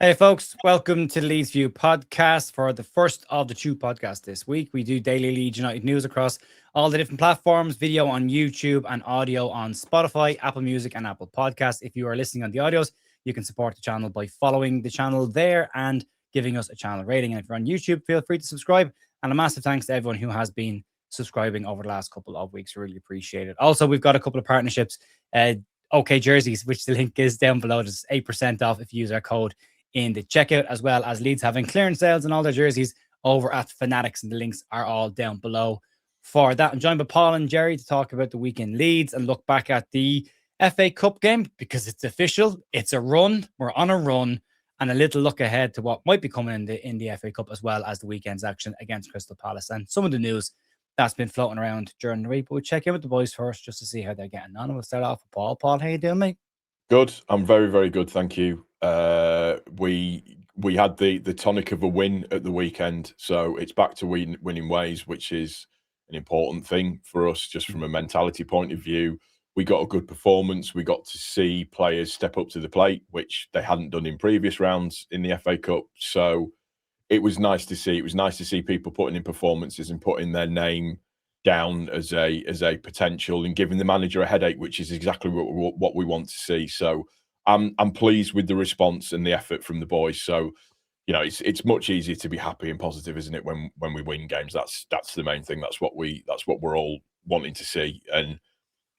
Hey folks, welcome to the Leeds View podcast for the first of the two podcasts this week. We do daily Leeds United news across all the different platforms, video on YouTube and audio on Spotify, Apple Music and Apple Podcasts. If you are listening on the audios, you can support the channel by following the channel there and giving us a channel rating. And if you're on YouTube, feel free to subscribe. And a massive thanks to everyone who has been subscribing over the last couple of weeks. Really appreciate it. Also, we've got a couple of partnerships. OK Jerseys, which the link is down below. There's 8% off if you use our code in the checkout, as well as Leeds having clearance sales and all their jerseys over at Fanatics, and the links are all down below for that. I'm joined by Paul and Jerry to talk about the weekend Leeds and look back at the FA Cup game because it's official. It's a run. We're on a run, and a little look ahead to what might be coming in the FA Cup, as well as the weekend's action against Crystal Palace and some of the news that's been floating around during the week. But we'll check in with the boys first just to see how they're getting on. We'll start off with Paul. Paul, how you doing, mate? Good. I'm very, very good. Thank you. We had the tonic of a win at the weekend, so it's back to winning ways, which is an important thing for us just from a mentality point of view. We got a good performance. We got to see players step up to the plate, which they hadn't done in previous rounds in the FA Cup. So it was nice to see. It was nice to see people putting in performances and putting their name down as a potential and giving the manager a headache, which is exactly what we want to see. So I'm pleased with the response and the effort from the boys. So, you know, it's much easier to be happy and positive, isn't it, when we win games? That's the main thing. That's what we're all wanting to see. And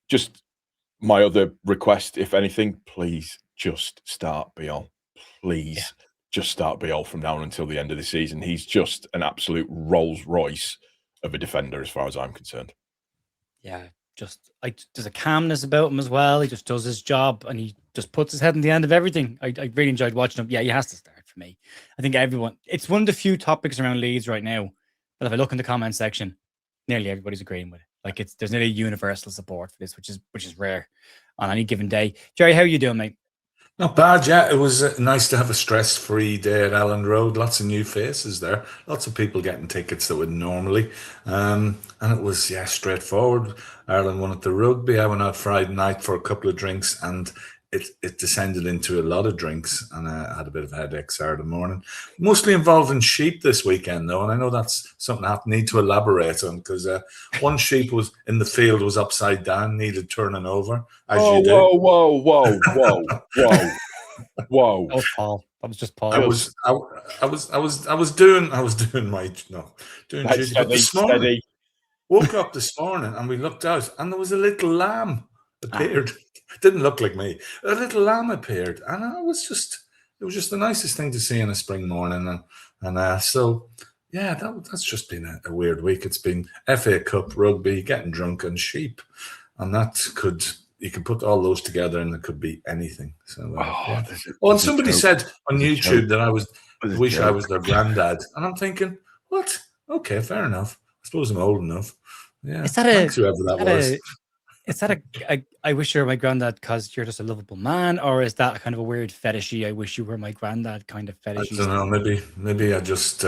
just my other request, if anything, please just start Biol. Please just start Biol from now on until the end of the season. He's just an absolute Rolls Royce of a defender, as far as I'm concerned. Yeah, there's a calmness about him as well. He just does his job and he just puts his head in the end of everything. I really enjoyed watching him. Yeah, he has to start for me. I think it's one of the few topics around Leeds right now that if I look in the comment section, nearly everybody's agreeing with it. Like there's nearly universal support for this, which is rare on any given day. Jerry, how are you doing, mate? Not bad, yeah. It was nice to have a stress-free day at Elland Road. Lots of new faces there. Lots of people getting tickets that wouldn't normally. And it was, straightforward. Ireland won at the rugby. I went out Friday night for a couple of drinks, and it descended into a lot of drinks, and I had a bit of a headache Saturday morning. Mostly involving sheep this weekend, though, and I know that's something I need to elaborate on, because one sheep was in the field, was upside down, needed turning over, as you do. Whoa. That was Paul. That was just Paul. I was doing duty. But this morning, woke up this morning and we looked out and there was a little lamb appeared. Didn't look like me. A little lamb appeared, and it was just the nicest thing to see in a spring morning. And so yeah, that's just been a weird week. It's been FA Cup, rugby, getting drunk, and sheep, and you can put all those together and it could be anything. So and somebody said on YouTube that I was their granddad, and I'm thinking, what? Okay, fair enough. I suppose I'm old enough. Yeah, thanks whoever that was. Is that I wish you were my granddad because you're just a lovable man, or is that kind of a weird fetishy I wish you were my granddad kind of fetishy? I don't know. Maybe I just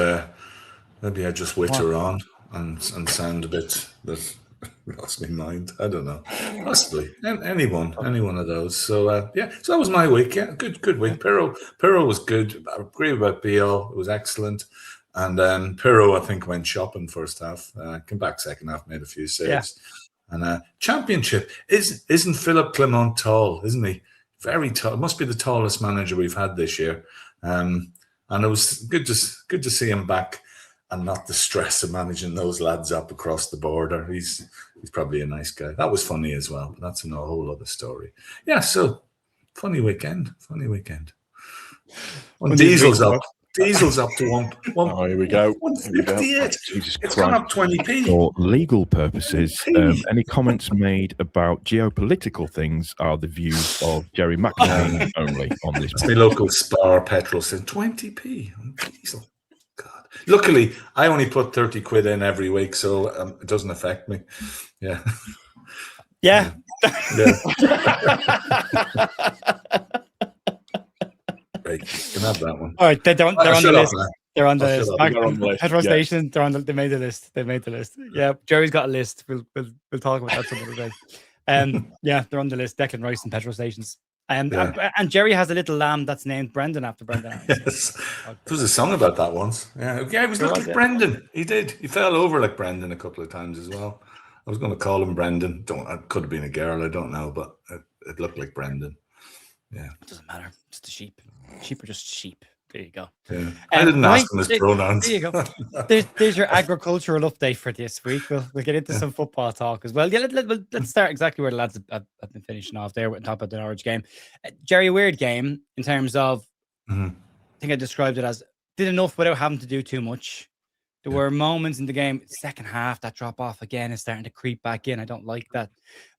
witter on and sound a bit that lost my mind. I don't know. Possibly any one of those. So so that was my week. Yeah, good week. Pirro was good. I agree about Biol. It was excellent. And Pirro, I think, went shopping first half. Came back second half, made a few saves. Yeah. And championship isn't Philip Clement tall, isn't he? Very tall. Must be the tallest manager we've had this year. And it was good to see him back and not the stress of managing those lads up across the border. He's probably a nice guy. That was funny as well, but that's a whole other story. Yeah, so funny weekend. When Diesel's up to one. Oh, here we go. 158. It's gone up 20p. For legal purposes, any comments made about geopolitical things are the views of Jerry McNamee only on this. The local Spar petrol said 20p on diesel. God. Luckily, I only put 30 quid in every week, so it doesn't affect me. Yeah. Yeah. Right, you can have that one. All right, they're on the list. They're on the list. petrol station. They made the list. They made the list. Yeah, Jerry's got a list. We'll talk about that some other day. Yeah, they're on the list. Declan Rice and petrol stations. And Jerry has a little lamb that's named Brendan after Brendan Adams. Yes. There was a song about that once. Yeah, he was looking like Brendan. He did. He fell over like Brendan a couple of times as well. I was going to call him Brendan. It could have been a girl. I don't know, but it looked like Brendan. Yeah. It doesn't matter. Just a sheep. Sheep are just sheep. There you go. Yeah. I didn't ask him his pronouns. There you go. There's your agricultural update for this week. We'll get into some football talk as well. Yeah, let's start exactly where the lads have been finishing off there. We're top of the Norwich game. Jerry, weird game in terms of, I think I described it as did enough without having to do too much. There were moments in the game, second half, that drop off again is starting to creep back in. I don't like that.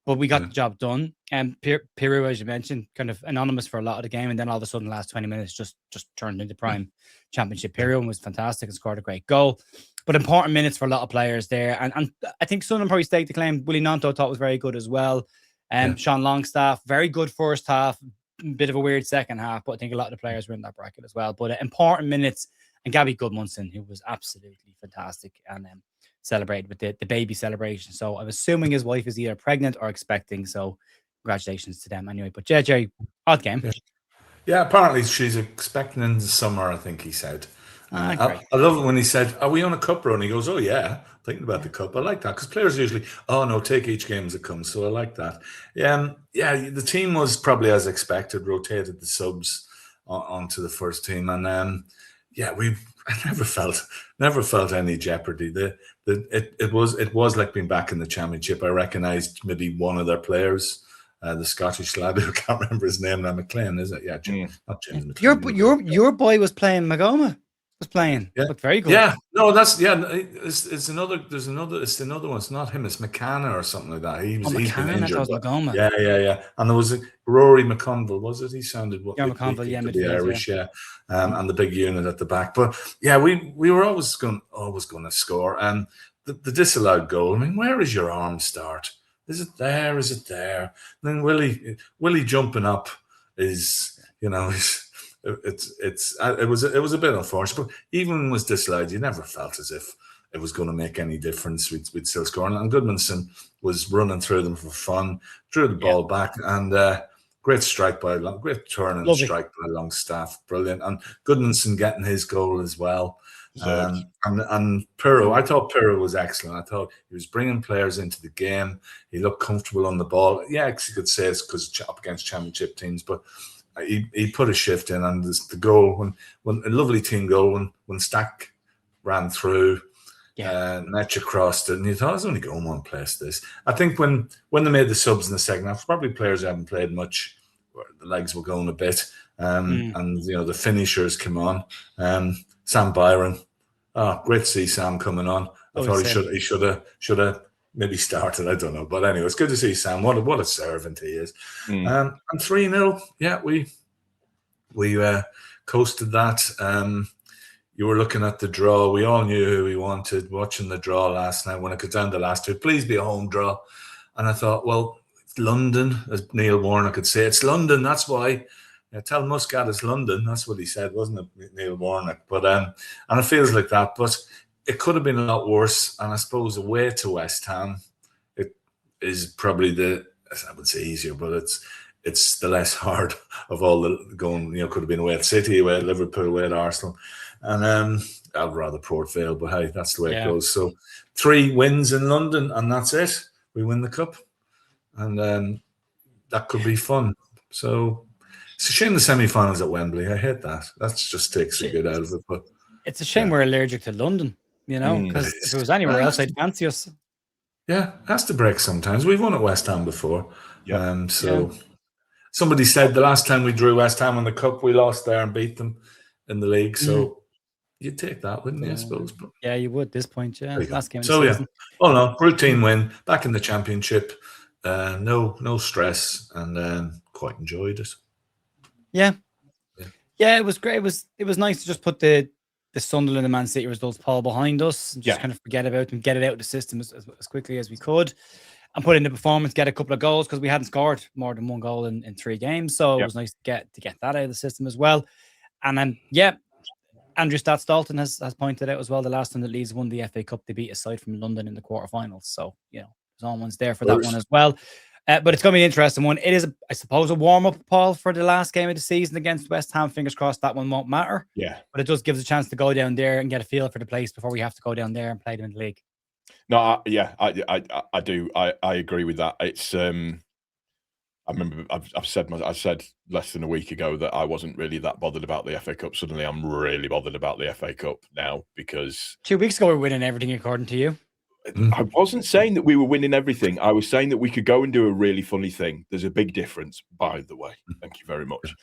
But we got the job done. And Piru, as you mentioned, kind of anonymous for a lot of the game. And then all of a sudden, the last 20 minutes just turned into prime championship. Piru was fantastic and scored a great goal. But important minutes for a lot of players there. And I think Sunderland probably staked the claim. Willie Nonto thought was very good as well. Sean Longstaff, very good first half. Bit of a weird second half. But I think a lot of the players were in that bracket as well. But important minutes. And Gabby Goodmunson, who was absolutely fantastic and celebrated with the baby celebration. So I'm assuming his wife is either pregnant or expecting. So congratulations to them anyway. But Jerry, odd game. Yeah, apparently she's expecting in the summer, I think he said. I love it when he said, "Are we on a cup run?" He goes, "Oh yeah, thinking about the cup." I like that because players usually, "Oh no, take each game as it comes." So I like that. Yeah, the team was probably as expected, rotated the subs onto the first team, and I never felt any jeopardy. It was like being back in the championship. I recognised maybe one of their players, the Scottish lad who can't remember his name now. McLean, is it? Yeah, not James McLean. Your boy was playing. Magoma was playing. Yeah, looked very good. Yeah, no, it's another. There's another. It's another one. It's not him. It's McCanna or something like that. He's been injured. That was Magoma. Yeah. And there was Rory McConville. Was it? He sounded McConville. Yeah, the Irish. Yeah. And the big unit at the back. But yeah, we were always going to score. And the disallowed goal. I mean, where is your arm start? Is it there? Is it there? And then Willie jumping up is, it was a bit unfortunate. But even when it was disallowed, you never felt as if it was going to make any difference. We'd still score. And Goodmanson was running through them for fun, drew the ball back, and great turn and strike by Longstaff, brilliant. And Goodmanson getting his goal as well. And Pirro, I thought Pirro was excellent. I thought he was bringing players into the game. He looked comfortable on the ball. Yeah, you could say it's because up against championship teams, but he put a shift in. And the goal, when a lovely team goal, when Stack ran through, Netcha crossed it, and you thought, it's only going one place. This, I think, when they made the subs in the second half, probably players who haven't played much, the legs were going a bit, and the finishers came on. Sam Byron, great to see Sam coming on. I thought he should have maybe started. I don't know, but anyway, it's good to see Sam. What a servant he is. And 3-0. Yeah, we coasted that. You were looking at the draw. We all knew who we wanted. Watching the draw last night when it got down to the last two, please be a home draw. And I thought, well, it's London, as Neil Warnock could say, it's London. That's why. Tell Muscat it's London. That's what he said, wasn't it, Neil Warnock? But and it feels like that. But it could have been a lot worse. And I suppose away to West Ham, it is probably I would say easier, but it's the less hard of all the going. Could have been away at City, away at Liverpool, away at Arsenal, and I'd rather Port Vale. But hey, that's the way it goes. So 3 wins in London, and that's it. We win the cup, and that could be fun. So. It's a shame the semi-finals at Wembley. I hate that. That just takes the good out of it. But it's a shame we're allergic to London, because if it was anywhere else, I'd fancy us. Yeah, it has to break sometimes. We've won at West Ham before. Somebody said the last time we drew West Ham in the cup, we lost there and beat them in the league. So you'd take that, wouldn't you, I suppose? But, yeah, you would at this point, last game of the season. Routine win, back in the championship. No stress, and quite enjoyed it. Yeah, it was great. It was nice to just put the Sunderland and Man City results pile behind us and just kind of forget about them, get it out of the system as quickly as we could, and put in the performance, get a couple of goals because we hadn't scored more than 1 goal in 3 games. So it was nice to get that out of the system as well. And then Andrew Stats-Dalton has pointed out as well the last time that Leeds won the FA Cup, they beat a side from London in the quarterfinals. So there's almost there for that one as well. But it's going to be an interesting one. It is, I suppose, a warm-up, Paul, for the last game of the season against West Ham. Fingers crossed that one won't matter. Yeah. But it does give us a chance to go down there and get a feel for the place before we have to go down there and play them in the league. No, I do. I agree with that. It's I remember I said less than a week ago that I wasn't really that bothered about the FA Cup. Suddenly, I'm really bothered about the FA Cup now because 2 weeks ago we were winning everything according to you. I wasn't saying that we were winning everything. I was saying that we could go and do a really funny thing. There's a big difference, by the way. Thank you very much.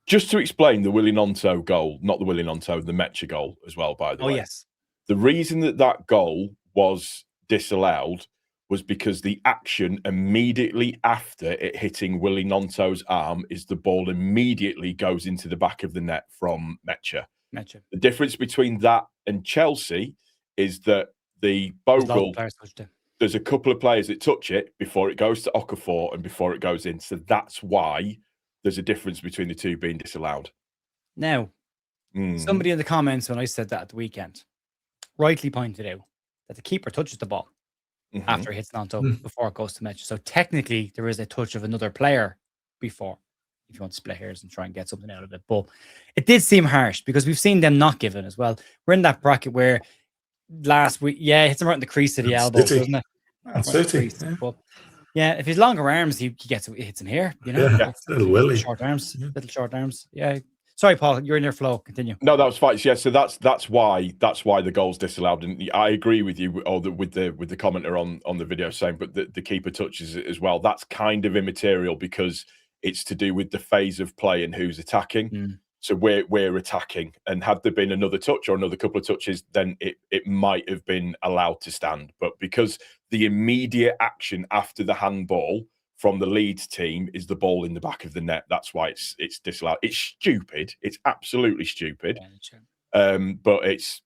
Just to explain the Willie Gnonto goal, not the Willie Gnonto, the Mecha goal as well, by the way. Oh, yes. The reason that goal was disallowed was because the action immediately after it hitting Willie Gnonto's arm is the ball immediately goes into the back of the net from Mecha. The difference between that and Chelsea is that the Bogle, there's a couple of players that touch it before it goes to Okafor and before it goes in. So that's why there's a difference between the two being disallowed. Now, somebody in the comments when I said that at the weekend rightly pointed out that the keeper touches the ball after it hits Gnonto before it goes to Mecha. So technically there is a touch of another player before, if you want to split hairs and try and get something out of it. But it did seem harsh because we've seen them not given as well. We're in that bracket where last week, it hits him right in the crease of the elbow, doesn't it? But if he's longer arms, he hits him here. You know, little Willie, short arms, little short arms. Yeah. Sorry, Paul, you're in your flow. Continue. No, that was fine. Yeah, so that's why the goal's disallowed. And I agree with you, or with the commenter on the video saying, but the keeper touches it as well. That's kind of immaterial because it's to do with the phase of play and who's attacking. So we're attacking, and had there been another touch or another couple of touches, then it might have been allowed to stand. But because the immediate action after the handball from the Leeds team is the ball in the back of the net, that's why it's disallowed. It's stupid. It's absolutely stupid. But it's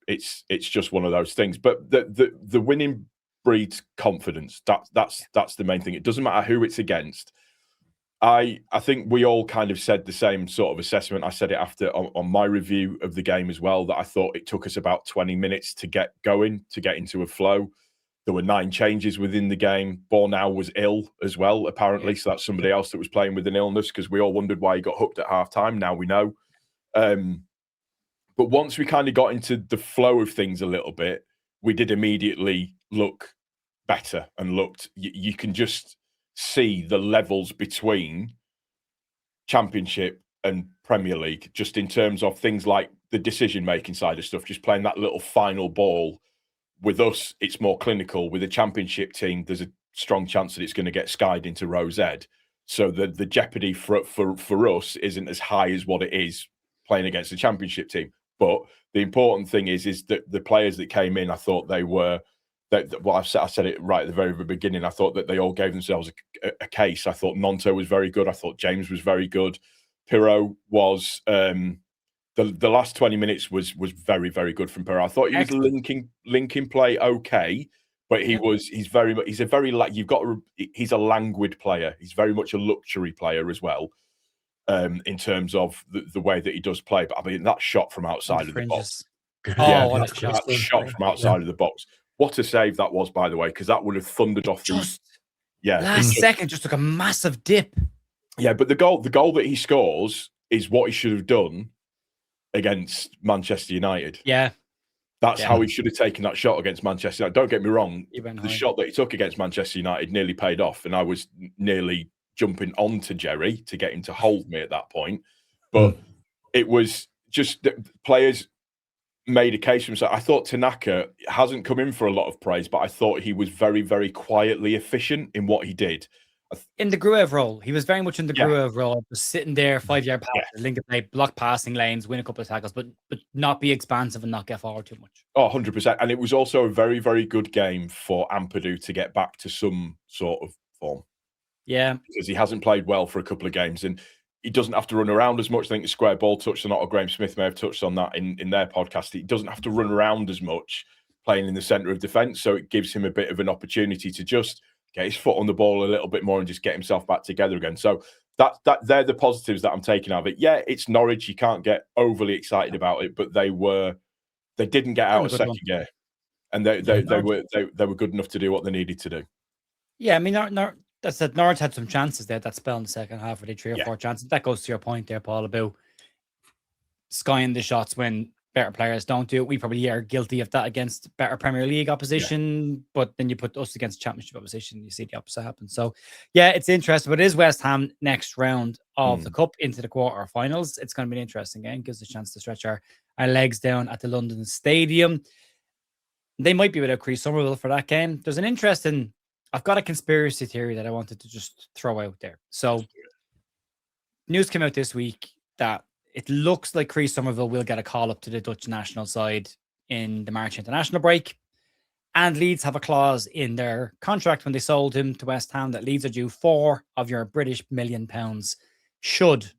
just one of those things. But the winning breeds confidence. That's the main thing. It doesn't matter who it's against. I think we all kind of said the same sort of assessment. I said it after on my review of the game as well, that I thought it took us about 20 minutes to get going, to get into a flow. There were 9 changes within the game. Bornau was ill as well, apparently. So that's somebody else that was playing with an illness, because we all wondered why he got hooked at half-time. Now we know. But once we kind of got into the flow of things a little bit, we did immediately look better and looked... You can just see the levels between Championship and Premier League, just in terms of things like the decision-making side of stuff, just playing that little final ball. With us, it's more clinical. With a Championship team, there's a strong chance that it's going to get skied into row Z. So the jeopardy for us isn't as high as what it is playing against a Championship team. But the important thing is that the players that came in, I thought they were... Well, I said it right at the very beginning. I thought that they all gave themselves a case. I thought Gnonto was very good. I thought James was very good. Pirro was... The last 20 minutes was very, very good from Pirro. I thought he was linking play okay, but he's a languid player. He's very much a luxury player as well, in terms of the way that he does play. But I mean, that shot from outside of the box. That shot from outside of the box. What a save that was, by the way, because that would have thundered off last second, just took a massive dip. Yeah, but the goal that he scores is what he should have done against Manchester United. That's how he should have taken that shot against Manchester United. Don't get me wrong, the shot that he took against Manchester United nearly paid off, and I was nearly jumping onto Jerry to get him to hold me at that point. But it was just that players made a case for himself. I thought Tanaka hasn't come in for a lot of praise, but I thought he was very, very quietly efficient in what he did. In the Gruev role, he was very much in the Gruev role, just sitting there, 5-yard pass, link play, block passing lanes, win a couple of tackles, but not be expansive and not get forward too much. Oh, 100%. And it was also a very, very good game for Ampadu to get back to some sort of form. Yeah. Because he hasn't played well for a couple of games, and he doesn't have to run around as much. I think the square ball touched on that, or Graham Smith may have touched on that in their podcast. He doesn't have to run around as much playing in the centre of defence, so it gives him a bit of an opportunity to just get his foot on the ball a little bit more and just get himself back together again. So that they're the positives that I'm taking out of it. Yeah, it's Norwich. You can't get overly excited about it, but they didn't get out of second gear, and they were good enough to do what they needed to do. Yeah, I mean, that's that Norwich had some chances there. That spell in the second half, where they 3 or 4 chances. That goes to your point there, Paul, about skying the shots when better players don't do it. We probably are guilty of that against better Premier League opposition, but then you put us against Championship opposition, you see the opposite happen. So, yeah, it's interesting. But it is West Ham next round of the Cup into the quarterfinals. It's going to be an interesting game. Gives us a chance to stretch our legs down at the London Stadium. They might be without Chris Summerville for that game. There's an interesting... I've got a conspiracy theory that I wanted to just throw out there. So, news came out this week that it looks like Chris Summerville will get a call up to the Dutch national side in the March international break. And Leeds have a clause in their contract when they sold him to West Ham that Leeds are due £4 of your British £1 million should.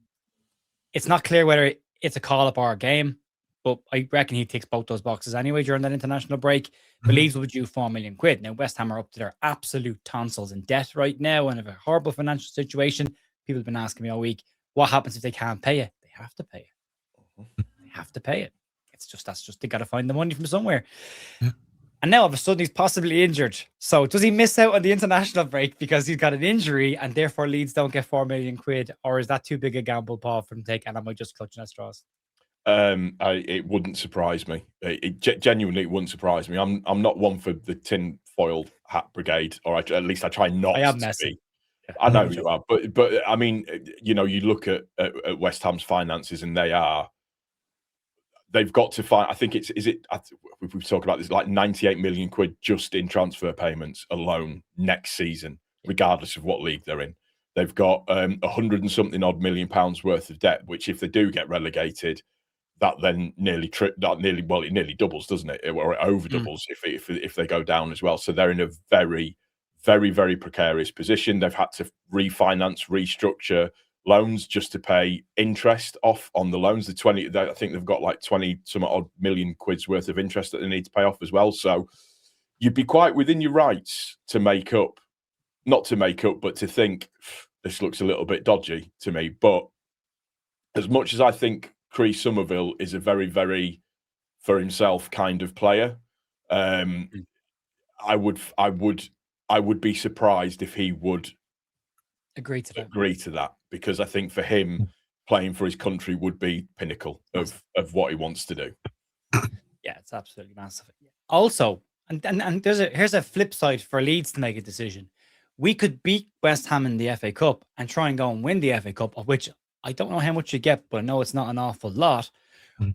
It's not clear whether it's a call up or a game, but I reckon he ticks both those boxes anyway during that international break. But Leeds will be due £4 million. Now, West Ham are up to their absolute tonsils in debt right now and have a horrible financial situation. People have been asking me all week, what happens if they can't pay it? They have to pay it. They have to pay it. That's just they got to find the money from somewhere. Yeah. And now all of a sudden he's possibly injured. So does he miss out on the international break because he's got an injury and therefore Leeds don't get £4 million? Or is that too big a gamble, Paul, for him to take? And am I just clutching at straws? It wouldn't surprise me. Genuinely, it wouldn't surprise me. I'm not one for the tin-foiled hat brigade, or at least I try not I am to messy. be. I know you are, but I mean, you know, you look at West Ham's finances, and they've got to find. I think we've talked about this, like 98 million quid just in transfer payments alone next season, regardless of what league they're in. They've got 100 and something odd million pounds worth of debt, which if they do get relegated, that then nearly doubles, doesn't it? Or it over doubles if they go down as well. So they're in a very, very, very precarious position. They've had to refinance, restructure loans just to pay interest off on the loans. I think they've got like 20 some odd million quid's worth of interest that they need to pay off as well. So you'd be quite within your rights to not to make up, but to think this looks a little bit dodgy to me. But as much as I think Chris Summerville is a very, very for himself kind of player, I would be surprised if he would agree to that, because I think for him playing for his country would be pinnacle of what he wants to do. Yeah, it's absolutely massive. Also, and here's a flip side for Leeds to make a decision. We could beat West Ham in the FA Cup and try and go and win the FA Cup, of which I don't know how much you get, but I know it's not an awful lot.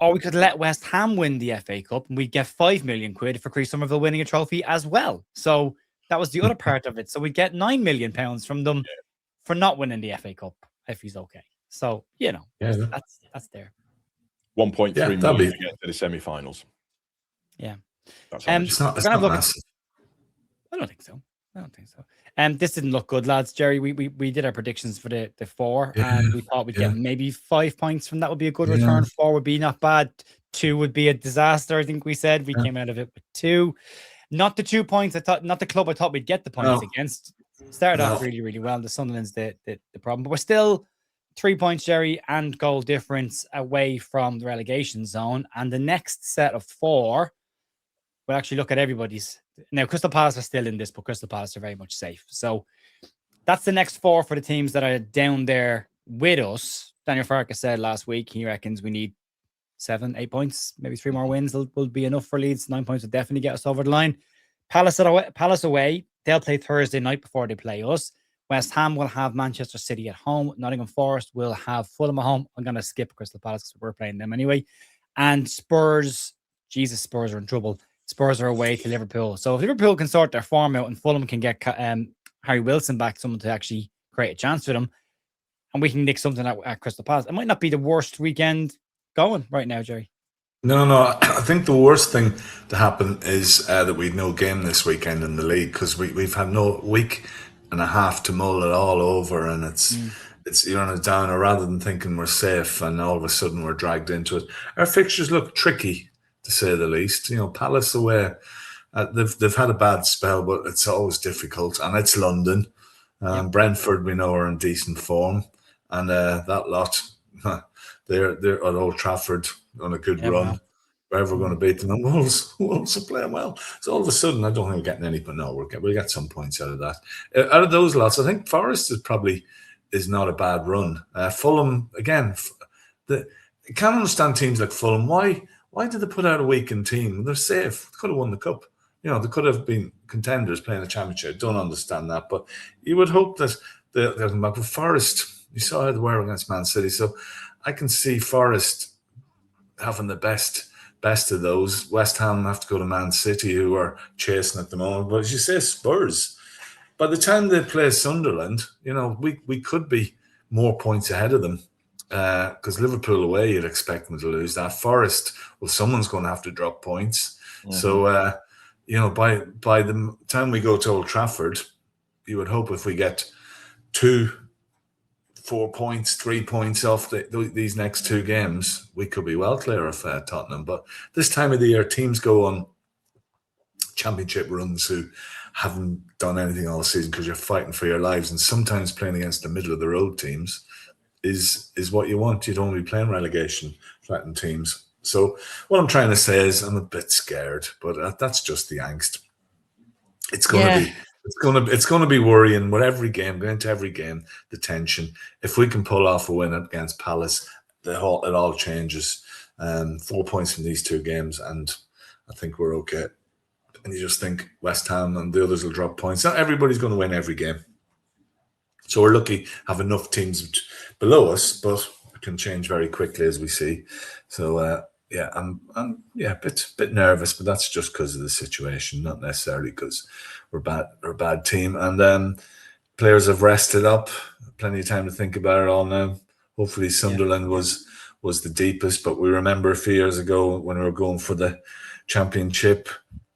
Or we could let West Ham win the FA Cup and we'd get £5 million for Chris Summerville winning a trophy as well. So that was the other part of it. So we'd get £9 million from them for not winning the FA Cup if he's okay. So, you know, that's there. 1.3 million to get to the semi-finals. Yeah. That's it's not massive. I don't think so. This didn't look good, lads. Jerry, we did our predictions for the 4, and we thought we'd get maybe 5 points from that. Would be a good return. 4 would be not bad. 2 would be a disaster, I think we said. We came out of it with 2. Not the 2 points. Not the club I thought we'd get the points against. Started off really, really well. The Sunderland's the problem. But we're still 3 points, Jerry, and goal difference away from the relegation zone. And the next set of 4, we'll actually look at everybody's. Now, Crystal Palace are still in this, but Crystal Palace are very much safe. So that's the next 4 for the teams that are down there with us. Daniel Farkas said last week he reckons we need 7, 8 points, maybe 3 more wins will be enough for Leeds. 9 points will definitely get us over the line. Palace away. They'll play Thursday night before they play us. West Ham will have Manchester City at home. Nottingham Forest will have Fulham at home. I'm going to skip Crystal Palace because we're playing them anyway. And Spurs are in trouble. Spurs are away to Liverpool. So if Liverpool can sort their form out and Fulham can get Harry Wilson back, someone to actually create a chance for them, and we can nick something at Crystal Palace, it might not be the worst weekend going right now, Jerry. No. I think the worst thing to happen is that we've no game this weekend in the league, because we've had no week and a half to mull it all over, and it's you're on a downer rather than thinking we're safe, and all of a sudden we're dragged into it. Our fixtures look tricky, to say the least. You know, Palace away, they've had a bad spell, but it's always difficult, and it's London. Brentford, we know, are in decent form, and that lot, they're at Old Trafford on a good run. we're ever going to beat them. And Wolves are playing well. So all of a sudden, I don't think we're getting any, but no, we'll get some points out of that. Out of those lots, I think Forest is not a bad run. Fulham, again, I can't understand teams like Fulham. Why did they put out a weakened team? They're safe. They could have won the cup. You know, they could have been contenders playing a championship. Don't understand that. But you would hope that they'll come back. But Forest, you saw how they were against Man City. So I can see Forest having the best of those. West Ham have to go to Man City, who are chasing at the moment. But as you say, Spurs, by the time they play Sunderland, you know, we could be more points ahead of them. Because Liverpool away, you'd expect them to lose that. Forest, well, someone's going to have to drop points. Mm-hmm. So, you know, by the time we go to Old Trafford, you would hope if we get 4 points, 3 points off these next two games, we could be well clear of Tottenham. But this time of the year, teams go on championship runs who haven't done anything all season because you're fighting for your lives, and sometimes playing against the middle of the road teams is what you want. You don't want to be playing relegation threatened teams. So what I'm trying to say is I'm a bit scared, but that's just the angst. It's going to be worrying with every game, going into every game, the tension. If we can pull off a win against Palace, it all changes. 4 points from these two games, and I think we're okay. And you just think West Ham and the others will drop points. Not everybody's going to win every game. So we're lucky have enough teams below us, but it can change very quickly as we see. So I'm a bit nervous, but that's just because of the situation, not necessarily because we're a bad team. And players have rested up, plenty of time to think about it all now. Hopefully Sunderland was the deepest, but we remember a few years ago when we were going for the championship,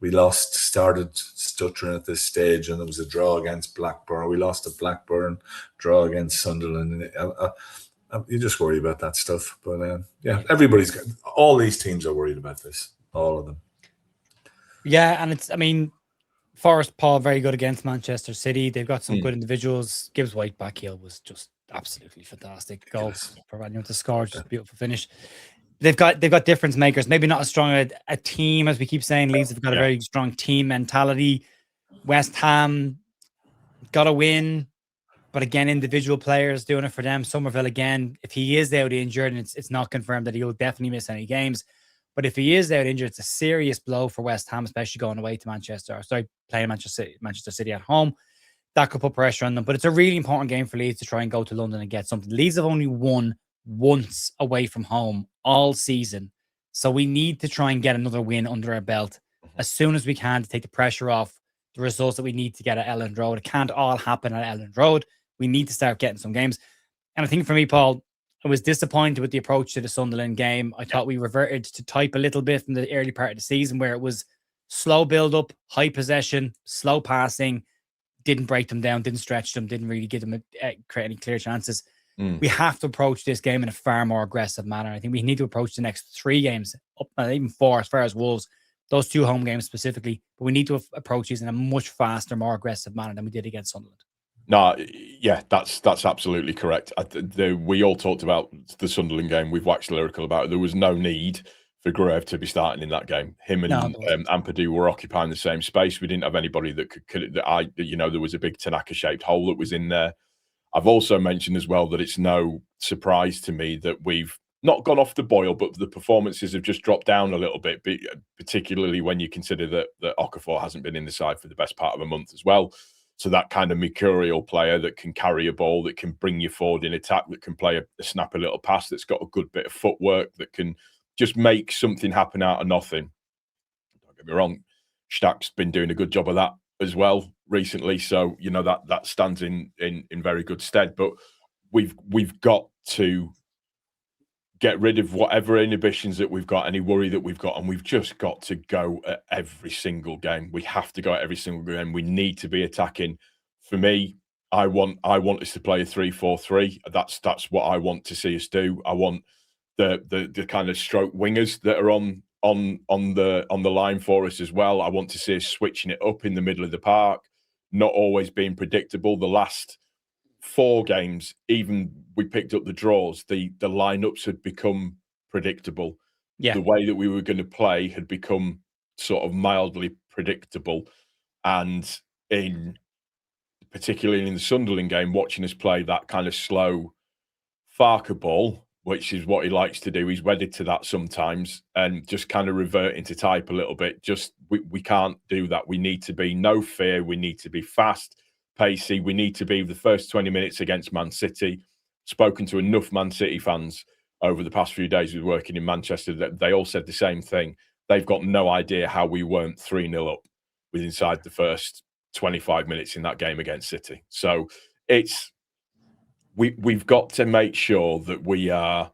we started stuttering at this stage, and there was a draw against Blackburn. We lost to Blackburn, draw against Sunderland. You just worry about that stuff. But all these teams are worried about this, all of them. Yeah, and Forest, Paul, very good against Manchester City. They've got some good individuals. Gibbs White back heel was just absolutely fantastic. Goal for anyone to score, just a beautiful finish. They've got difference makers. Maybe not as strong a team as we keep saying. Leeds have got a very strong team mentality. West Ham got a win, but again, individual players doing it for them. Summerville again, if he is out injured, and it's not confirmed that he'll definitely miss any games, but if he is out injured, it's a serious blow for West Ham, especially going away to playing Manchester City at home. That could put pressure on them. But it's a really important game for Leeds to try and go to London and get something. Leeds have only won once away from home all season. So we need to try and get another win under our belt as soon as we can to take the pressure off the results that we need to get at Elland Road. It can't all happen at Elland Road. We need to start getting some games. And I think for me, Paul, I was disappointed with the approach to the Sunderland game. I thought we reverted to type a little bit from the early part of the season where it was slow build-up, high possession, slow passing, didn't break them down, didn't stretch them, didn't really give them create any clear chances. We have to approach this game in a far more aggressive manner. I think we need to approach the next 3 games, even 4 as far as Wolves, those 2 home games specifically. But we need to approach these in a much faster, more aggressive manner than we did against Sunderland. No, yeah, that's absolutely correct. We all talked about the Sunderland game. We've waxed lyrical about it. There was no need for Gruev to be starting in that game. Him and Ampadu were occupying the same space. We didn't have anybody that could. There was a big Tanaka-shaped hole that was in there. I've also mentioned as well that it's no surprise to me that we've not gone off the boil, but the performances have just dropped down a little bit, particularly when you consider that Okafor hasn't been in the side for the best part of a month as well. So that kind of mercurial player that can carry a ball, that can bring you forward in attack, that can play a snappy little pass, that's got a good bit of footwork, that can just make something happen out of nothing. Don't get me wrong, Stack's been doing a good job of that as well recently, so that stands in very good stead. But we've got to get rid of whatever inhibitions that we've got, any worry that we've got, and we've just got to go at every single game. We have to go at every single game. We need to be attacking. For me, I want us to play a 3-4-3. That's what I want to see us do. I want the kind of stroke wingers that are on the line for us as well. I want to see us switching it up in the middle of the park, not always being predictable. The last 4 games, even we picked up the draws, the lineups had become predictable. the way that we were going to play had become sort of mildly predictable. And particularly in the Sunderland game, watching us play that kind of slow Farker ball, which is what he likes to do. He's wedded to that sometimes, and just kind of revert into type a little bit. Just we can't do that. We need to be no fear. We need to be fast, pacey. We need to be the first 20 minutes against Man City. Spoken to enough Man City fans over the past few days with working in Manchester that they all said the same thing. They've got no idea how we weren't 3-0 up with inside the first 25 minutes in that game against City. So we've got to make sure that we are.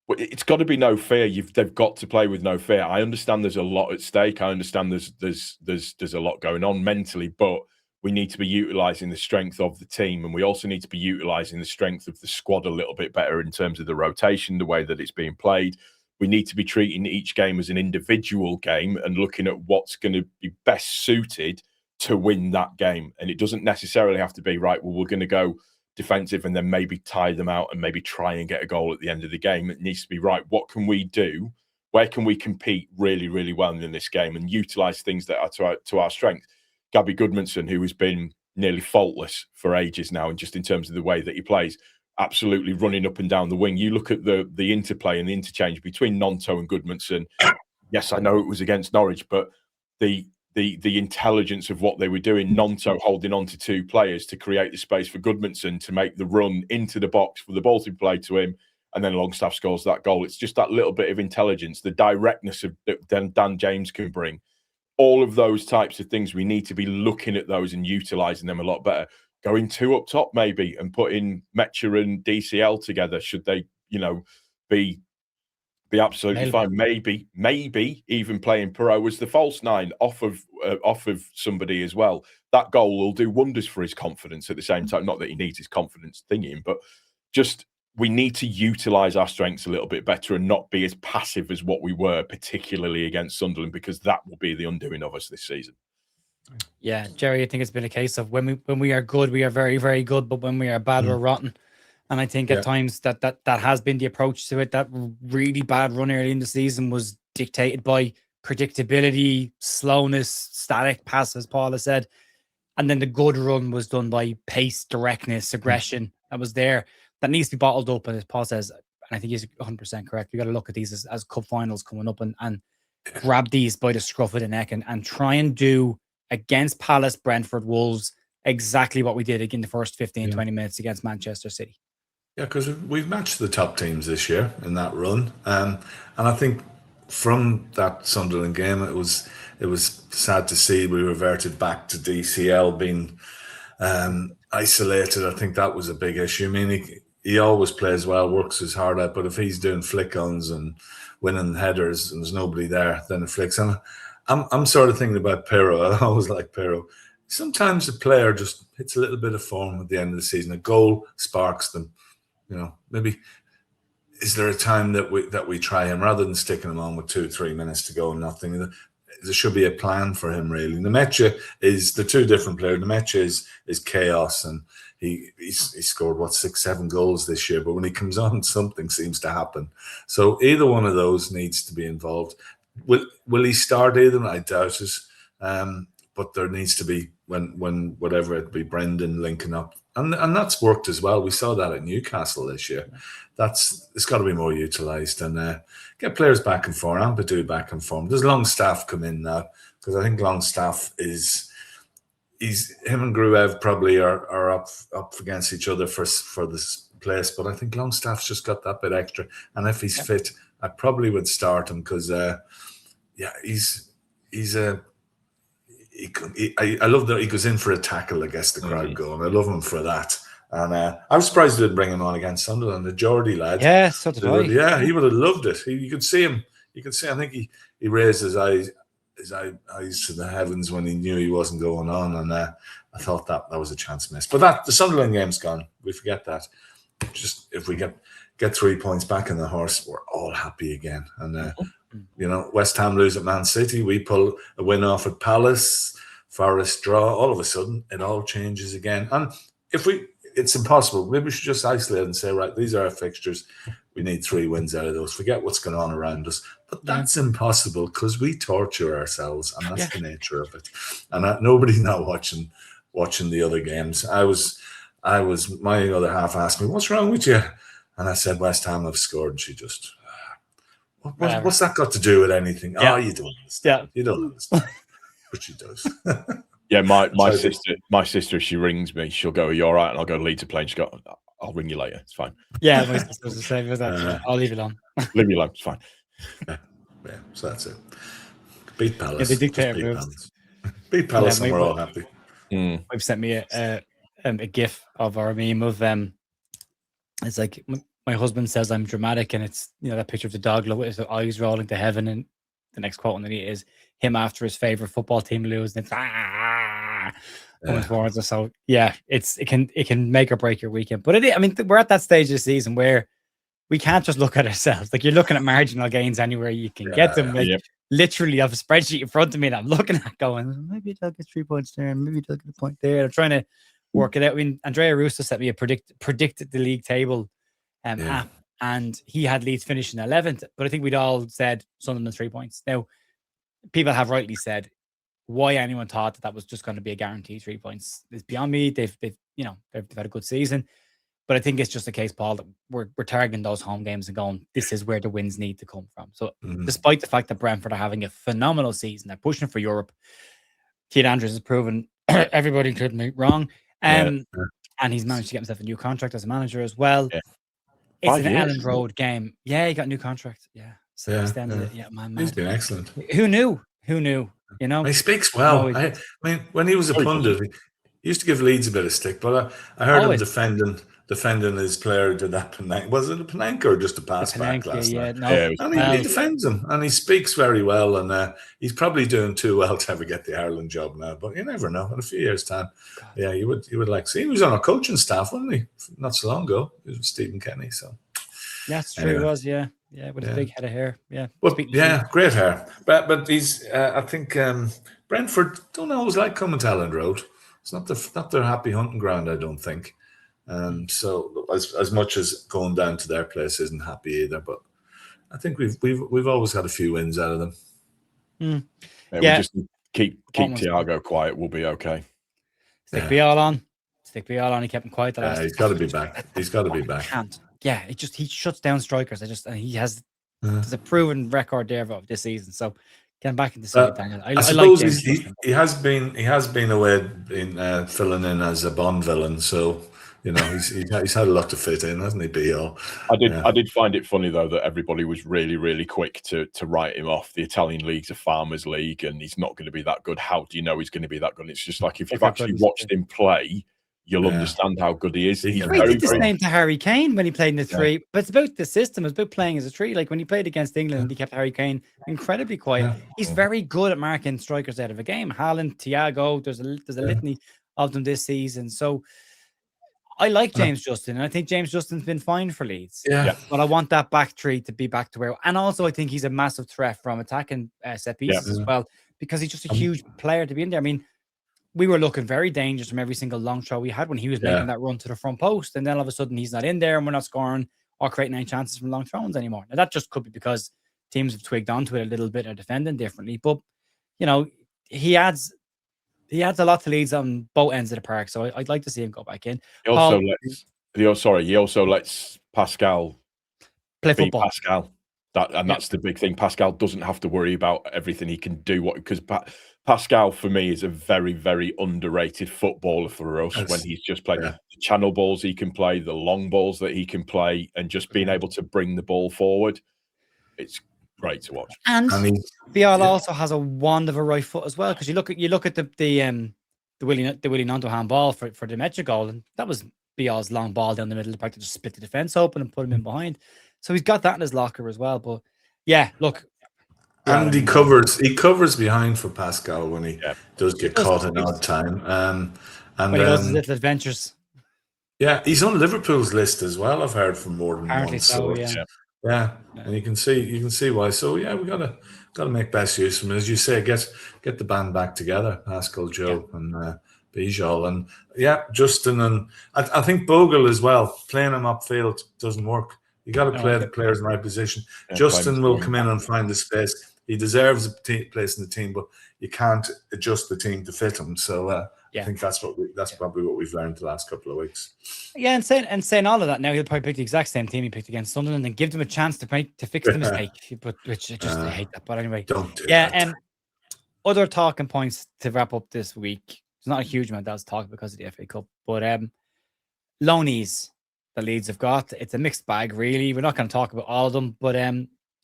It's got to be no fear. They've got to play with no fear. I understand there's a lot at stake. I understand there's a lot going on mentally, but we need to be utilising the strength of the team, and we also need to be utilising the strength of the squad a little bit better in terms of the rotation, the way that it's being played. We need to be treating each game as an individual game and looking at what's going to be best suited to win that game. And it doesn't necessarily have to be, right, well, we're going to go defensive and then maybe tie them out and maybe try and get a goal at the end of the game. It needs to be, right, what can we do? Where can we compete really, really well in this game and utilise things that are to our strength? Gabby Goodmanson, who has been nearly faultless for ages now, and just in terms of the way that he plays, absolutely running up and down the wing. You look at the interplay and the interchange between Gnonto and Goodmanson. Yes, I know it was against Norwich, but the intelligence of what they were doing, Gnonto holding on to two players to create the space for Goodmanson to make the run into the box for the ball to be played to him, and then Longstaff scores that goal. It's just that little bit of intelligence, the directness that Dan James can bring. All of those types of things, we need to be looking at those and utilising them a lot better. Going two up top maybe and putting Metcher and DCL together, should they, be absolutely fine. Maybe even playing Perot as the false nine off of somebody as well. That goal will do wonders for his confidence at the same time. Not that he needs his confidence thinking, but just we need to utilise our strengths a little bit better and not be as passive as what we were, particularly against Sunderland, because that will be the undoing of us this season. Yeah, Jerry, I think it's been a case of when we are good, we are very, very good, but when we are bad, we're rotten. And I think at times that has been the approach to it. That really bad run early in the season was dictated by predictability, slowness, static pass, as Paul has said. And then the good run was done by pace, directness, aggression that was there. That needs to be bottled up. And as Paul says, and I think he's 100% correct, we got to look at these as cup finals coming up and grab these by the scruff of the neck and try and do against Palace, Brentford, Wolves, exactly what we did in the first 15, 20 minutes against Manchester City. Yeah, because we've matched the top teams this year in that run. And I think from that Sunderland game, it was sad to see we reverted back to DCL being isolated. I think that was a big issue. I mean, he always plays well, works his heart out, but if he's doing flick-ons and winning headers and there's nobody there, then it flicks. And I'm sort of thinking about Perot. I always like Perot. Sometimes a player just hits a little bit of form at the end of the season. A goal sparks them. Maybe is there a time that we try him rather than sticking him on with 2-3 minutes to go and nothing? There should be a plan for him, really. Nemecha is the two different players. Nemecha is chaos, and he scored 6-7 goals this year. But when he comes on, something seems to happen. So either one of those needs to be involved. Will he start Aidan? I doubt it. But there needs to be when whatever it be, Brendan linking up, and that's worked as well. We saw that at Newcastle this year. It's got to be more utilised and get players back in form. Ampadu back in form. Does Longstaff come in now? Because I think Longstaff him and Gruev probably are up against each other for this place. But I think Longstaff's just got that bit extra. And if he's fit, I probably would start him because I love that he goes in for a tackle against the crowd goal. And I love him for that. And I was surprised they didn't bring him on against Sunderland, the Geordie lad. Yeah, so did I. Yeah, he would have loved it. You could see him. You could see. I think he raised his eyes to the heavens when he knew he wasn't going on. And I thought that was a chance missed. But the Sunderland game's gone. We forget that. Just if we get 3 points back in the horse, we're all happy again. And West Ham lose at Man City. We pull a win off at Palace. Forest draw. All of a sudden, it all changes again. And if we it's impossible. Maybe we should just isolate and say, right, these are our fixtures. We need 3 wins out of those. Forget what's going on around us. But that's impossible because we torture ourselves, and that's the nature of it. And nobody's now watching the other games. I was. My other half asked me, "What's wrong with you?" And I said, "West Ham have scored." And she just, what's that got to do with anything? Yeah. Oh, you don't understand. You don't understand. But she does. Yeah, my sister, if she rings me, she'll go, "Are you all right?" And I'll go, "Leeds are playing." She go, "I'll ring you later. It's fine." Yeah, my sister was the same as that. I'll leave it on. Leave me alone. It's fine. Yeah, so that's it. Beat Palace. Yeah, they dictate Beat moves. Palace. Beat Palace, and we're all happy. I've sent me a gif of our meme of it's like my husband says I'm dramatic, and it's that picture of the dog with his eyes rolling to heaven, and the next quote underneath is him after his favorite football team lose, and it's coming towards us. So yeah, it can make or break your weekend. But we're at that stage of the season where we can't just look at ourselves. Like, you're looking at marginal gains anywhere you can get them. Like, literally, I have a spreadsheet in front of me and I'm looking at going, maybe they'll get 3 points there, maybe they'll get a point there. I'm trying to work it out. I mean, Andrea Russo sent me a predicted the league table app, and he had Leeds finishing 11th, but I think we'd all said Sunderland 3 points. Now, people have rightly said why anyone thought that was just going to be a guaranteed 3 points is beyond me. They've had a good season. But I think it's just a case, Paul, that we're targeting those home games and going, this is where the wins need to come from. So despite the fact that Brentford are having a phenomenal season, they're pushing for Europe, Keith Andrews has proven everybody, including me, wrong. And he's managed to get himself a new contract as a manager as well. Yeah. It's an Elland Road game. Yeah, he got a new contract. Yeah. So extended it. Yeah, man. He's been excellent. Who knew? He speaks well. I mean, when he was a pundit, he used to give Leeds a bit of stick, but I heard him defending his player to that Panenka. Was it a Panenka or just a pass back last night? No. And he defends him, and he speaks very well, and he's probably doing too well to ever get the Ireland job now. But you never know. In a few years' time, you would like to see. He was on our coaching staff, wasn't he? Not so long ago. He was with Stephen Kenny. So that's true. Anyway. He was, with a big head of hair. Yeah, well, great hair. But he's. I think Brentford don't always like coming to Elland Road. It's not their happy hunting ground, I don't think. So as much as going down to their place isn't happy either, but I think we've always had a few wins out of them. We just keep Thiago quiet. We'll be okay. Stick Bial on. He kept him quiet. He's got to be back. He's got to be back. Can't. Yeah, he shuts down strikers. And he has there's a proven record there of this season. So getting back into side, I suppose he has been away in filling in as a Bond villain. So he's had a lot to fit in, hasn't he, Bial? I did find it funny though that everybody was really, really quick to write him off. The Italian league's a farmers' league, and he's not going to be that good. How do you know he's going to be that good? It's just like if you've actually watched him play, you'll understand how good he is. He's he did the same to Harry Kane when he played in the three. But it's about the system. It's about playing as a three. Like when he played against England, he kept Harry Kane incredibly quiet. He's very good at marking strikers out of a game. Haaland, Thiago, there's a litany of them this season. So I like James Justin, and I think James Justin's been fine for Leeds. Yeah. But I want that back three to be back to where. And also, I think he's a massive threat from attacking set pieces as well, because he's just a huge player to be in there. I mean, we were looking very dangerous from every single long throw we had when he was making that run to the front post. And then all of a sudden, he's not in there, and we're not scoring or creating any chances from long throws anymore. Now, that just could be because teams have twigged onto it a little bit or defending differently. But, he adds a lot to Leeds on both ends of the park, so I'd like to see him go back in. He also lets Pascal play football. Pascal, that's the big thing. Pascal doesn't have to worry about everything. He can do because Pascal for me is a very, very underrated footballer for us. When he's just playing the channel balls he can play, the long balls that he can play, and just being able to bring the ball forward. It's great to watch. And Bial also has a wand of a right foot as well, because you look at the Willie Nando handball for the Metro goal, and that was Bial's long ball down the middle of the park to just split the defense open and put him in behind. So he's got that in his locker as well. But look, and he covers behind for Pascal when he does get caught in odd time. And when he does his little adventures. Yeah, he's on Liverpool's list as well. I've heard from more than apparently one. Yeah, and you can see why. So we gotta make best use of him. As you say, get the band back together, Pascal, Joe, and Bijol, and Justin, and I think Bogle as well. Playing him upfield doesn't work. You got to play the players in the right position. Justin will come in and find the space. He deserves a place in the team, but you can't adjust the team to fit him. So I think that's probably what we've learned the last couple of weeks. Yeah, and saying all of that, now he'll probably pick the exact same team he picked against Sunderland and give them a chance to fix the mistake. But I hate that. But anyway, don't do that. Other talking points to wrap up this week. There's not a huge amount that was talked because of the FA Cup, but loanees the Leeds have got. It's a mixed bag, really. We're not going to talk about all of them, but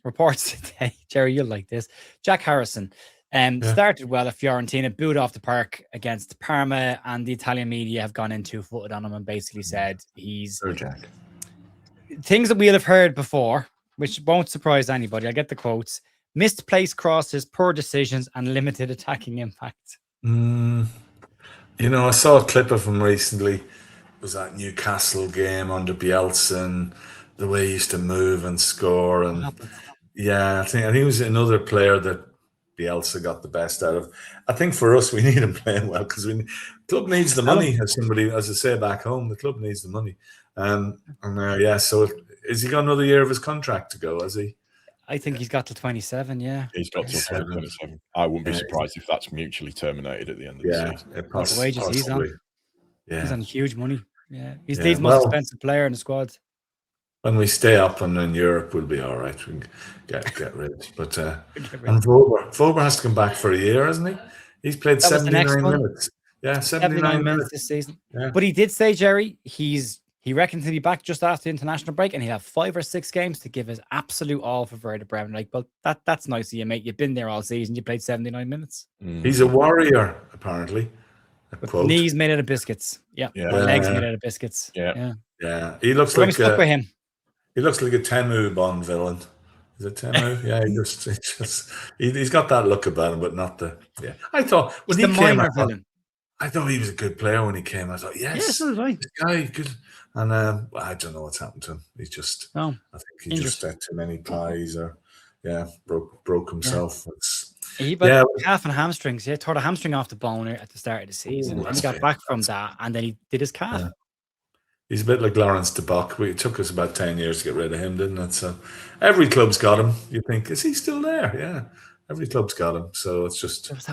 reports today, Jerry, you'll like this. Jack Harrison started well at Fiorentina, booed off the park against Parma, and the Italian media have gone in 2-footed on him and basically said he's Jack. Things that we'll have heard before, which won't surprise anybody. I get the quotes: missed place crosses, poor decisions, and limited attacking impact. I saw a clip of him recently. It was that Newcastle game under Bielsa, and the way he used to move and score, and I think it was another player that Bielsa got the best out of. I think for us, we need him playing well because the club needs the money. As I say back home, the club needs the money. So has he got another year of his contract to go? Has he? I think he's got till 27. Yeah, he's got till 27. I wouldn't be surprised if that's mutually terminated at the end of the season. The wages he's on. Yeah, he's on huge money. Yeah, he's the most expensive player in the squad. When we stay up and in Europe, we'll be all right. We can get rid. But and Vober has to come back for a year, hasn't he? He's played 79 minutes. Yeah, 79 minutes this season. Yeah. But he did say, Jerry, he reckons he'll be back just after the international break, and he'll have 5 or 6 games to give his absolute all for Werder Bremen. Like, well, that's nice of you, mate. You've been there all season. You played 79 minutes. He's a warrior, apparently. Knees made out of biscuits. Yeah. Legs made out of biscuits. Yeah. He looks like stuck with him. He looks like a Temu Bond villain. Is it Temu? Yeah, he's got that look about him, but not the. Yeah, I thought when he came, I thought he was a good player when he came. I thought, yes, this guy good. And I don't know what's happened to him. He's just. I think he just had too many pies, or broke himself. He had calf and hamstrings. He tore the hamstring off the bone at the start of the season. He got back from that, and then he did his calf. Yeah. He's a bit like Lawrence de Bock. It took us about 10 years to get rid of him, didn't it? So every club's got him. You think, is he still there? Yeah, every club's got him. So it's just... There was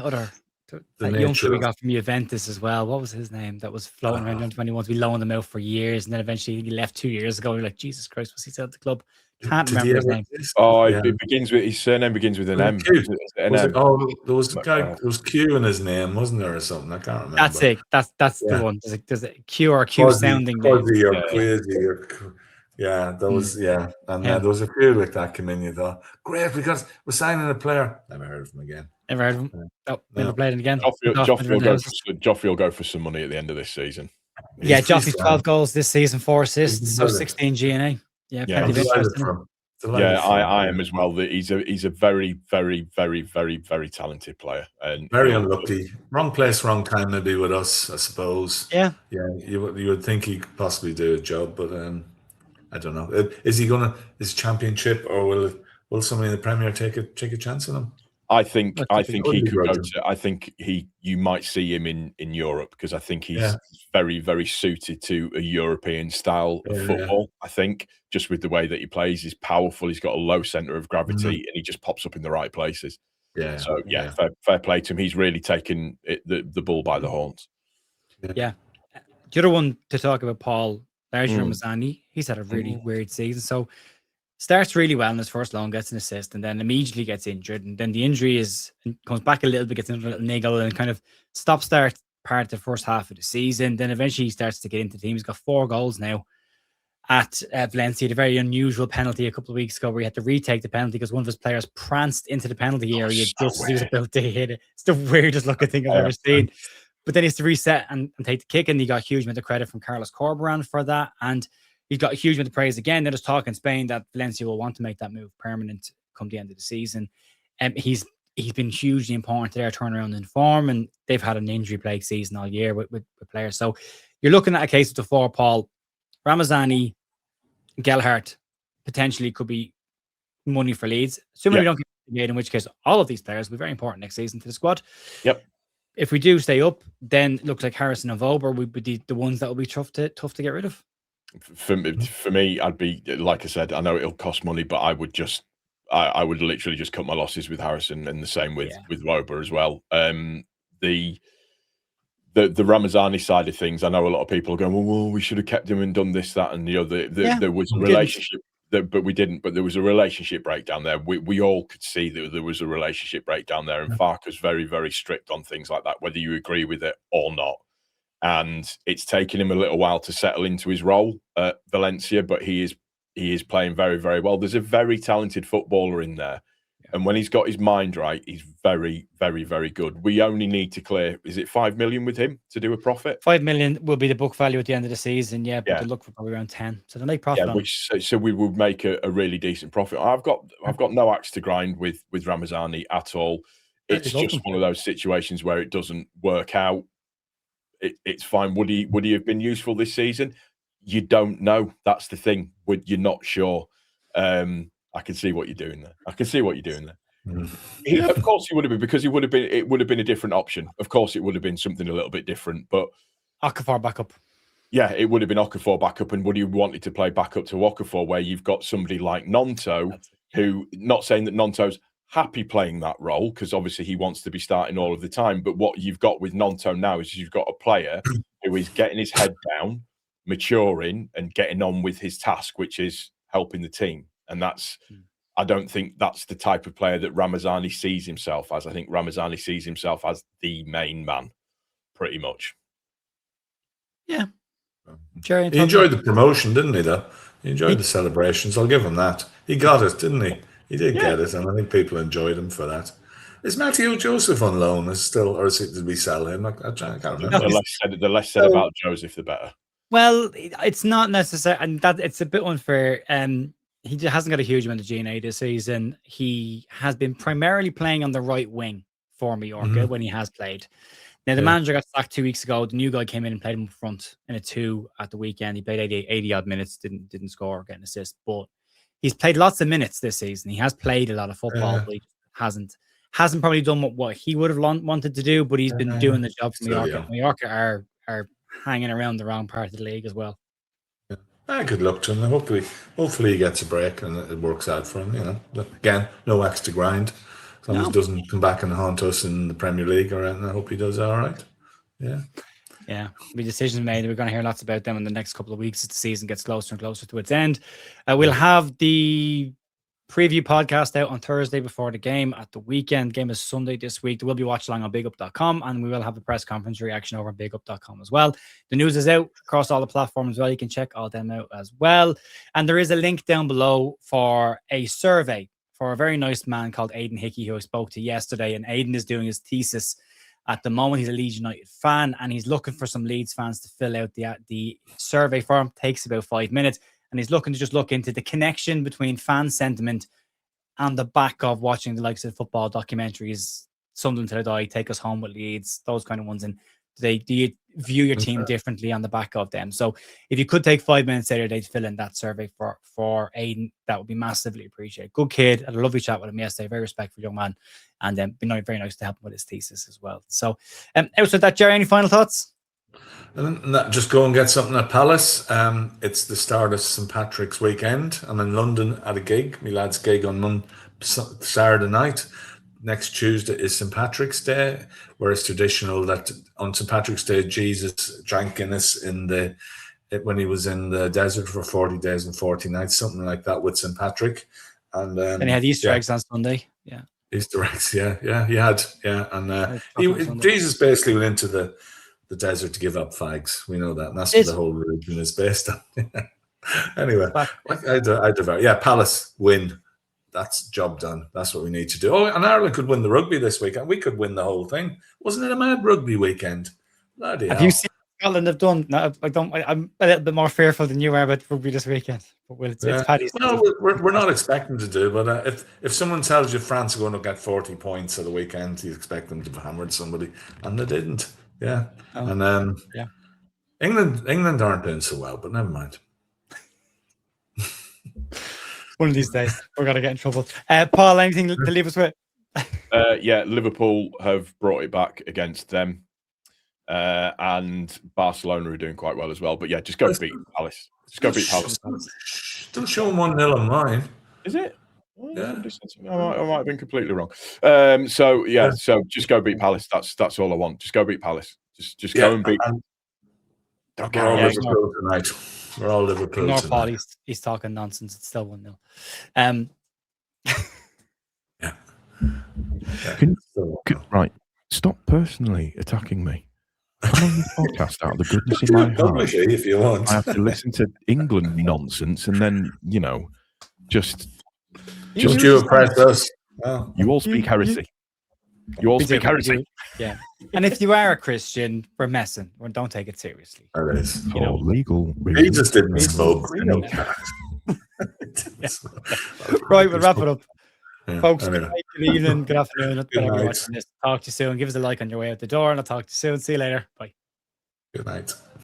that youngster we got from Juventus as well. What was his name? That was floating around on 21s. We loaned him out for years, and then eventually he left 2 years ago. We're like, Jesus Christ, was he still at the club? Can't remember his name. It begins with his surname begins with an M. There was a guy. There was Q in his name, wasn't there, or something? I can't remember. That's it. That's the one. There's a Q or Q sounding name. There was and there was a few like that came in. You thought, great, we're signing a player. Never heard of him again. Never heard of him. Never played him again. Joffrey will go for some money at the end of this season. Joffrey's 12 goals this season, 4 assists, so 16 GNA. I am as well. That he's a very, very, very, very, very talented player, and very unlucky. Wrong place, wrong time, maybe with us, I suppose. You would think he could possibly do a job, but I don't know. Is he his championship, or will somebody in the Premier take a chance on him? I think he could go to. I think you might see him in Europe, because I think he's very, very suited to a European style of football. I think just with the way that he plays, he's powerful. He's got a low center of gravity, and he just pops up in the right places. Fair play to him. He's really taken the bull by the horns. The other one to talk about, Paul, Larry Ramazani. He's had a really weird season. So starts really well in his first loan, gets an assist, and then immediately gets injured. And then the injury comes back a little bit, gets into a little niggle, and kind of start part of the first half of the season. Then eventually he starts to get into the team. He's got 4 goals now at Valencia. A very unusual penalty a couple of weeks ago where he had to retake the penalty because one of his players pranced into the penalty area just as he was about to hit it. It's the weirdest looking thing I've ever seen. But then he has to reset and take the kick, and he got a huge amount of credit from Carlos Corberán for that. And he's got a huge amount of praise again. There's talk in Spain that Valencia will want to make that move permanent come the end of the season. He's been hugely important to their turnaround in form, and they've had an injury-plagued season all year with players. So you're looking at a case of the 4, Paul. Ramazani, Gelhardt potentially could be money for Leeds. Assuming we don't get made, in which case all of these players will be very important next season to the squad. Yep. if we do stay up, then it looks like Harrison and Vobber would be the ones that will be tough to get rid of. For me, I'd be, like I said, I know it'll cost money, but I would literally just cut my losses with Harrison, and the same with Wober as well. The Ramazani side of things, I know a lot of people are going, well, we should have kept him and done this, that, and the other. There was a relationship, but we didn't. But there was a relationship breakdown there. We all could see that there was a relationship breakdown there, and Farke's very, very strict on things like that, whether you agree with it or not. And it's taken him a little while to settle into his role at Valencia, but he is playing very, very well. There's a very talented footballer in there. And when he's got his mind right, he's very, very, very good. We only need to clear, is it 5 million with him to do a profit? 5 million will be the book value at the end of the season, but they look for probably around 10. So they'll make profit. So we would make a really decent profit. I've got no axe to grind with Ramazani at all. It's just one of those situations where it doesn't work out. It's fine. Would he have been useful this season? You don't know. That's the thing. You're not sure. I can see what you're doing there. Of course he would have been, because it would have been a different option. Of course it would have been something a little bit different. But Okafor backup. Yeah, it would have been Okafor backup, and would you wanted to play backup to Okafor, where you've got somebody like Gnonto, who, not saying that Gnonto's happy playing that role, because obviously he wants to be starting all of the time, but what you've got with Gnonto now is you've got a player who is getting his head down, maturing, and getting on with his task, which is helping the team. And I don't think that's the type of player that Ramazani sees himself as. I think Ramazani sees himself as the main man, pretty much. Yeah. Jerry, he enjoyed the promotion, didn't he, though? He enjoyed the celebrations. I'll give him that. He got it, didn't he? He did get it, and I think people enjoyed him for that. Is Matthew Joseph on loan? Did we sell him? I can't remember. The less said about Joseph, the better. Well, it's not necessary, and that it's a bit unfair. He hasn't got a huge amount of G&A this season. He has been primarily playing on the right wing for Mallorca when he has played. Now, the manager got sacked 2 weeks ago. The new guy came in and played him up front in a 2 at the weekend. He played 80 odd minutes, didn't score or get an assist, but he's played lots of minutes this season. He has played a lot of football, but he hasn't probably done what he would have wanted to do, but he's been doing the job for Mallorca. Mallorca are hanging around the wrong part of the league as well. Good luck to him. Hopefully he gets a break and it works out for him. You know, again, no axe to grind. As long as he doesn't come back and haunt us in the Premier League or anything, I hope he does all right. Yeah. Yeah, be decisions made. We're going to hear lots about them in the next couple of weeks as the season gets closer and closer to its end. We'll have the preview podcast out on Thursday before the game. At the weekend, game is Sunday this week. There will be watch along on bigup.com, and we will have a press conference reaction over on bigup.com as well. The news is out across all the platforms as well. You can check all them out as well. And there is a link down below for a survey for a very nice man called Aidan Hickey, who I spoke to yesterday. And Aidan is doing his thesis at the moment. He's a Leeds United fan, and he's looking for some Leeds fans to fill out the survey form. Takes about 5 minutes. And he's looking to just look into the connection between fan sentiment and the back of watching the likes of football documentaries, Sunderland Till I Die, Take Us Home with Leeds, those kind of ones. And do you view your team differently on the back of them? So if you could take 5 minutes out of your day to fill in that survey for Aidan, that would be massively appreciated. Good kid. I had a lovely chat with him yesterday. Very respectful young man. And been very nice to help him with his thesis as well. So outside that, Jerry, any final thoughts? And just go and get something at Palace. It's the start of St. Patrick's weekend. I'm in London at a gig, my lad's gig on Saturday night. Next Tuesday is St. Patrick's Day, where it's traditional that on St. Patrick's Day, Jesus drank Guinness when he was in the desert for 40 days and 40 nights, something like that with St. Patrick. And he had Easter eggs on Sunday. Yeah. Easter eggs, he had. And Jesus basically went into the desert to give up fags. We know that. And that's what the whole religion is based on. Anyway, Palace win. That's job done. That's what we need to do. Oh, and Ireland could win the rugby this weekend. We could win the whole thing. Wasn't it a mad rugby weekend? Bloody hell. You seen what Scotland have done? No, I'm a little bit more fearful than you are about rugby this weekend. But it's Paddy's. Well, we're not expecting to do, but if someone tells you France are going to get 40 points at the weekend, you expect them to have hammered somebody, and they didn't. Yeah. And England aren't doing so well, but never mind. One of these days we're gonna get in trouble. Paul, anything to leave us with? Yeah, Liverpool have brought it back against them. And Barcelona are doing quite well as well. But yeah, just go beat Palace. Just go beat Palace. Don't show them 1-0 on mine. Is it? Yeah. I might have been completely wrong. So just go beat Palace. That's all I want. Just go beat Palace. Just go and beat. We're all Liverpool tonight. We're all Liverpool Ignore tonight. Paul, he's talking nonsense. It's still 1-0. Right. Stop personally attacking me. Come on this podcast out of the goodness of my heart. If you want. I have to listen to England nonsense and then, just you oppress us. Oh. You all speak heresy. You all speak heresy. Yeah. And if you are a Christian, we're messing. Don't take it seriously. That is. Legal. He just didn't smoke. Right, we'll wrap it up. Yeah, Folks, anyway. good evening, good afternoon. Good Whatever you're night. watching this. Talk to you soon. Give us a like on your way out the door, and I'll talk to you soon. See you later. Bye. Good night.